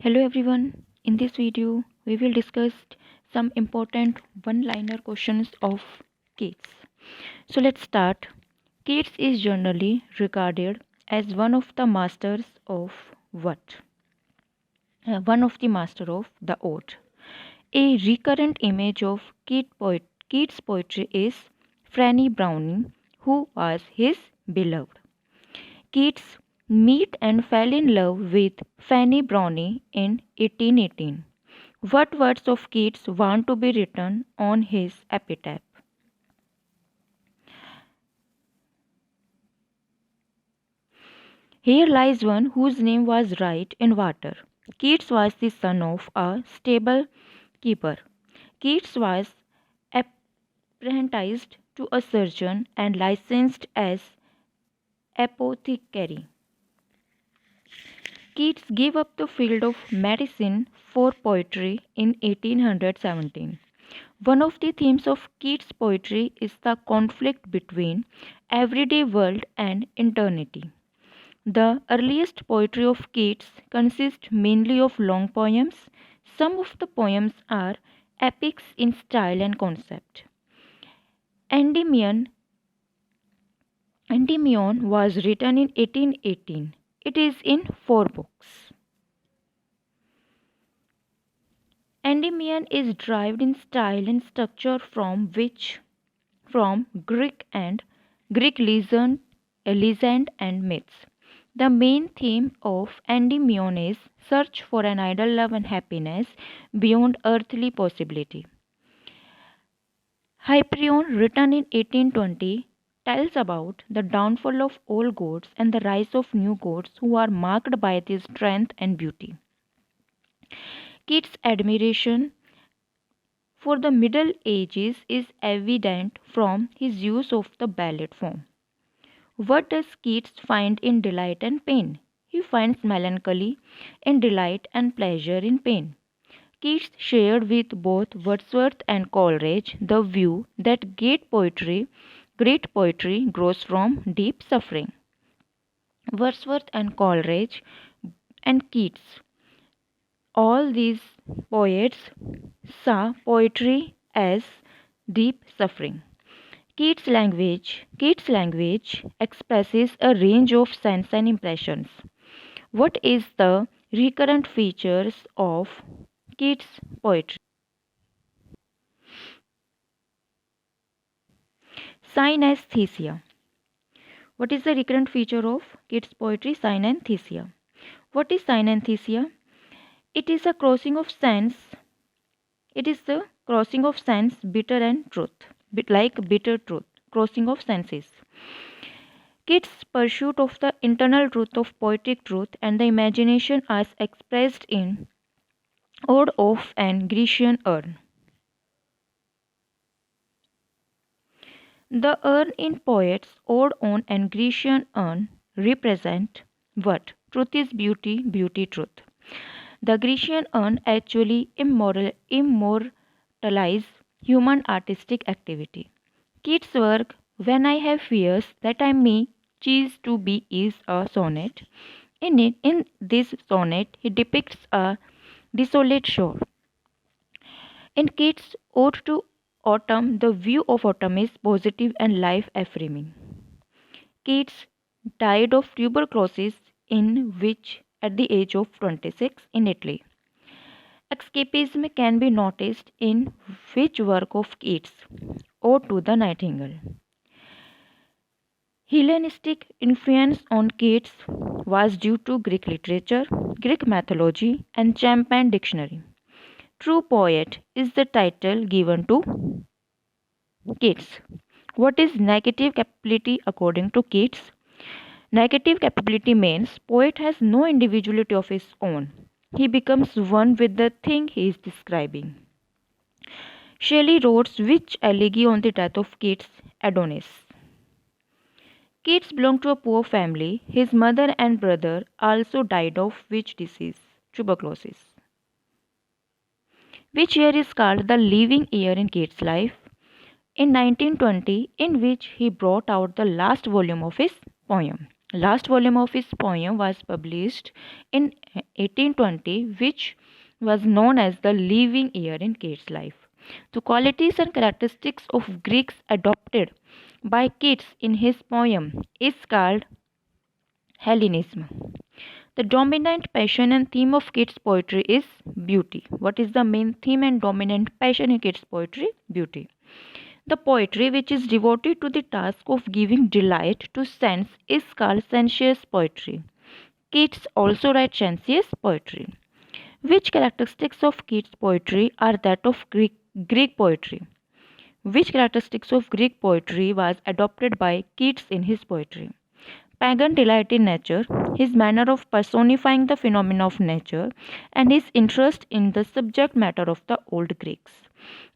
Hello everyone. In this video, we will discuss some important one-liner questions of KEATS. So let's start. KEATS is generally regarded as one of the masters of what? One of the master of the ode. A recurrent image of Keats' poetry is Fanny Browning, who was his beloved. Keats met and fell in love with Fanny Browning in 1818. What words of Keats want to be written on his epitaph? Here lies one whose name was right in water. Keats was the son of a stable keeper. Keats was apprenticed to a surgeon and licensed as apothecary. Keats gave up the field of medicine for poetry in 1817. One of the themes of Keats' poetry is the conflict between everyday world and eternity. The earliest poetry of Keats consists mainly of long poems. Some of the poems are epics in style and concept. Endymion was written in 1818. It is in 4 books. Endymion is derived in style and structure from Greek legend and myths. The main theme of Endymion is search for an ideal love and happiness beyond earthly possibility. Hyperion, written in 1820, tells about the downfall of old gods and the rise of new gods who are marked by their strength and beauty. Keats' admiration for the Middle Ages is evident from his use of the ballad form. What does Keats find in delight and pain? He finds melancholy in delight and pleasure in pain. Keats shared with both Wordsworth and Coleridge the view that great poetry grows from deep suffering. Wordsworth and Coleridge and Keats, all these poets saw poetry as deep suffering. Keats' language expresses a range of sense and impressions. What is the recurrent features of Keats' poetry? Synesthesia. What is the recurrent feature of Keats' poetry? Synesthesia. What is synesthesia? It is a crossing of sense. It is the crossing of sense, bitter and truth, like bitter truth, crossing of senses. Keats' pursuit of the internal truth of poetic truth and the imagination as expressed in Ode of an Grecian Urn. The urn in Poet's Ode on an Grecian Urn represent what? Truth is beauty, beauty truth. The Grecian urn actually immortalize human artistic activity. Keats' work, When I Have Fears That I May Cease to Be, is a sonnet. In this sonnet, he depicts a desolate shore. In Keats' Ode to Autumn, the view of autumn is positive and life affirming. Keats died of tuberculosis at the age of 26 in Italy. Escapism can be noticed in which work of Keats? Ode to the Nightingale. Hellenistic influence on Keats was due to Greek literature, Greek mythology, and Champagne Dictionary. True Poet is the title given to Keats. What is negative capability according to Keats? Negative capability means poet has no individuality of his own. He becomes one with the thing he is describing. Shelley wrote which elegy on the death of Keats? Adonis. Keats belonged to a poor family. His mother and brother also died of which disease? Tuberculosis. Which year is called the living year in Keats' life? In 1920, in which he brought out the last volume of his poem. Last volume of his poem was published in 1820, which was known as the living year in Keats' life. The qualities and characteristics of Greeks adopted by Keats in his poem is called Hellenism. The dominant passion and theme of Keats' poetry is beauty. What is the main theme and dominant passion in Keats' poetry? Beauty. The poetry which is devoted to the task of giving delight to sense is called sensuous poetry. Keats also writes sensuous poetry. Which characteristics of Keats' poetry are that of Greek poetry? Which characteristics of Greek poetry was adopted by Keats in his poetry? Pagan delight in nature, his manner of personifying the phenomena of nature, and his interest in the subject matter of the old Greeks.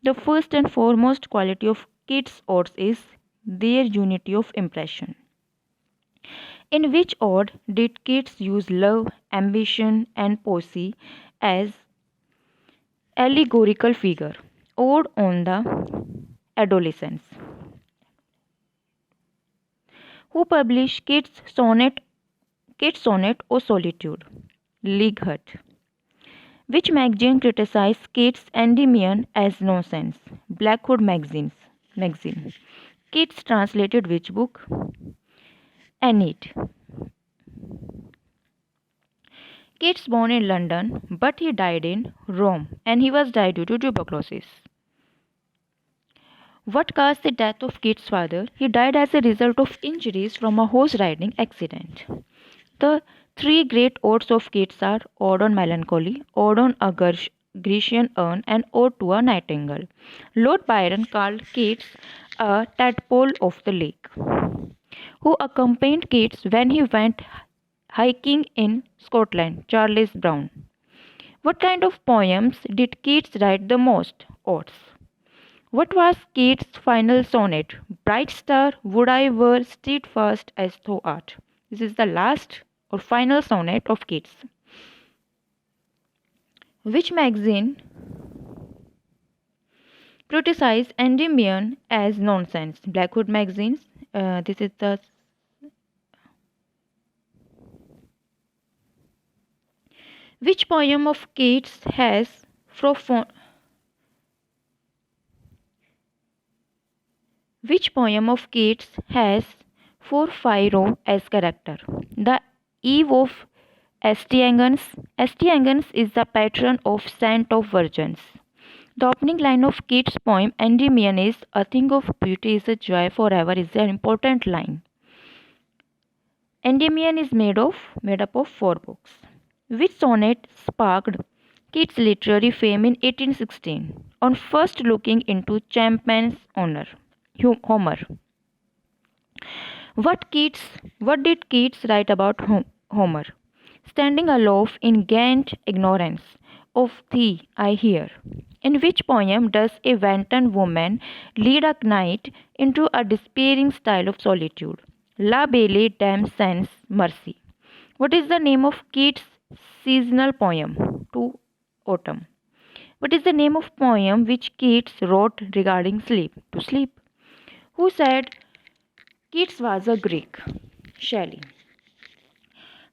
The first and foremost quality of Keats' odes is their unity of impression. In which ode did Keats use love, ambition, and poesy as allegorical figure? Ode on the Adolescence. Who published Keats' sonnet O Solitude? Lighthart. Which magazine criticized Keats' Endymion as nonsense? Blackwood magazine. Keats translated which book? Aeneid. Keats born in London, but he died in Rome, and he was died due to tuberculosis. What caused the death of Keats' father? He died as a result of injuries from a horse riding accident. The three great odes of Keats are Ode on Melancholy, Ode on a Grecian Urn, and Ode to a Nightingale. Lord Byron called Keats a tadpole of the lake, who accompanied Keats when he went hiking in Scotland. Charles Brown. What kind of poems did Keats write the most? Odes. What was Keats' final sonnet? Bright star, would I were steadfast as thou art. This is the last or final sonnet of Keats. Which magazine criticized Endymion as nonsense? Blackwood magazine. This is the Which poem of Keats has Porphyro as character? The Eve of Astyanax. Astyanax is the patron of Saint of Virgins. The opening line of Keats' poem Endymion is "A thing of beauty is a joy forever" is an important line. Endymion is made up of 4 books. Which sonnet sparked Keats' literary fame in 1816 on first looking into Champion's honor? Homer. What did Keats write about Homer? Standing aloof in gaunt ignorance of thee I hear. In which poem does a wanton woman lead a knight into a despairing style of solitude? La Belle Dame Sans Mercy. What is the name of Keats' seasonal poem? To Autumn. What is the name of poem which Keats wrote regarding sleep? To Sleep. Who said Keats was a Greek? Shelley.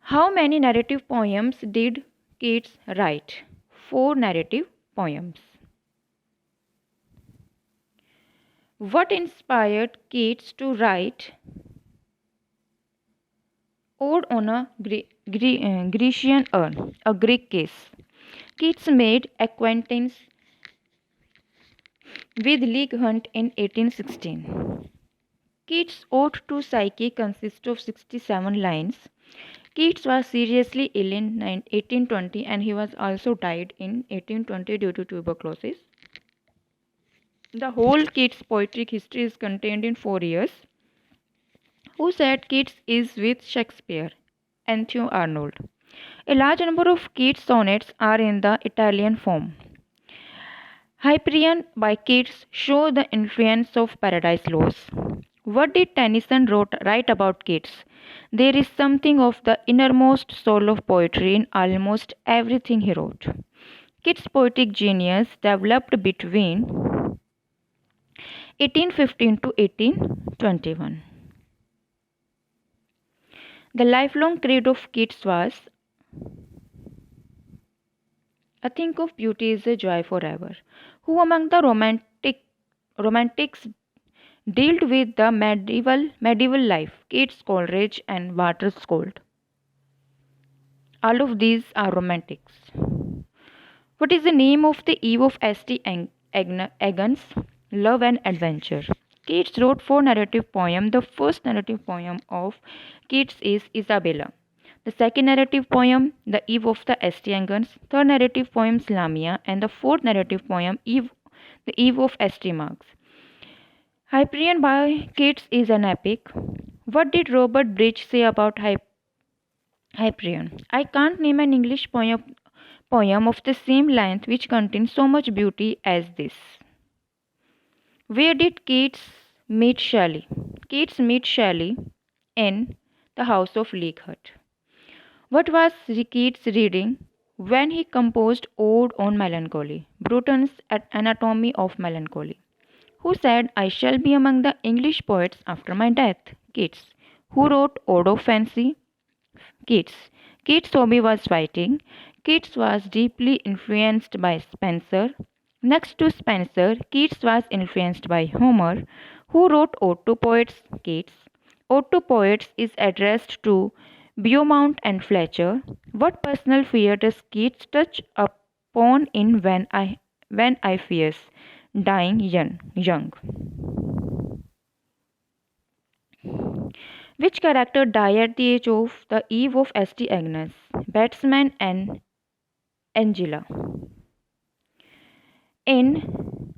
How many narrative poems did Keats write? 4 narrative poems. What inspired Keats to write Ode on a Grecian Urn, a Greek case? Keats made acquaintance with Lighthart in 1816. Keats' Ode to Psyche consists of 67 lines. Keats was seriously ill in 1820 and he was also died in 1820 due to tuberculosis. The whole Keats' poetic history is contained in 4 years. Who said Keats is with Shakespeare? Anthony Arnold. A large number of Keats' sonnets are in the Italian form. Hyperion by Keats show the influence of Paradise Lost. What did Tennyson write about Keats? There is something of the innermost soul of poetry in almost everything he wrote. Keats' poetic genius developed between 1815 to 1821. The lifelong creed of Keats was, "A thing of beauty is a joy forever." Who among the romantics dealt with the medieval life? Keats, Coleridge, and Walter Scott. All of these are romantics. What is the name of the Eve of Agnes? Love and Adventure. Keats wrote four narrative poems. The first narrative poem of Keats is Isabella. The second narrative poem, The Eve of the St. Agnes. Third narrative poem, Lamia. And the fourth narrative poem, The Eve of St. Marks. Hyperion by Keats is an epic. What did Robert Bridge say about Hyperion? I can't name an English poem of the same length which contains so much beauty as this. Where did Keats meet Shelley? Keats met Shelley in the house of Leakhut. What was Keats reading when he composed Ode on Melancholy, Bruton's Anatomy of Melancholy? Who said, "I shall be among the English poets after my death"? Keats. Who wrote Ode of Fancy? Keats. Keats' hobby was writing. Keats was deeply influenced by Spenser. Next to Spenser, Keats was influenced by Homer. Who wrote Ode to Poets? Keats. Ode to Poets is addressed to Beaumont and Fletcher. What personal fear does Keats touch upon in When I Fears? Dying young. Which character died at the age of the Eve of St. Agnes? Batsman and Angela. In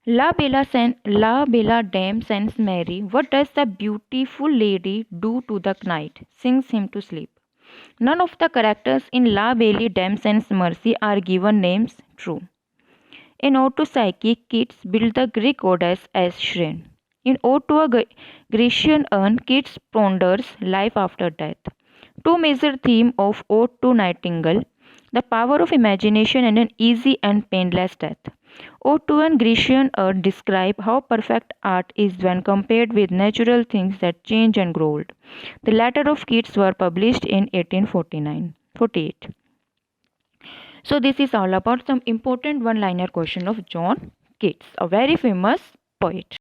La Bella Dame Sans Mary, what does the beautiful lady do to the knight? Sings him to sleep. None of the characters in La Belle Dame Sans Mercy are given names. True. In Ode to Psyche, Keats built the Greek goddess as Shrin. In Ode to a Grecian urn, Keats ponders life after death. Two major themes of Ode to Nightingale: the power of imagination and an easy and painless death. Ode to a Grecian urn describe how perfect art is when compared with natural things that change and grow old. The latter of Keats were published in 1848. So this is all about some important one-liner question of John Keats, a very famous poet.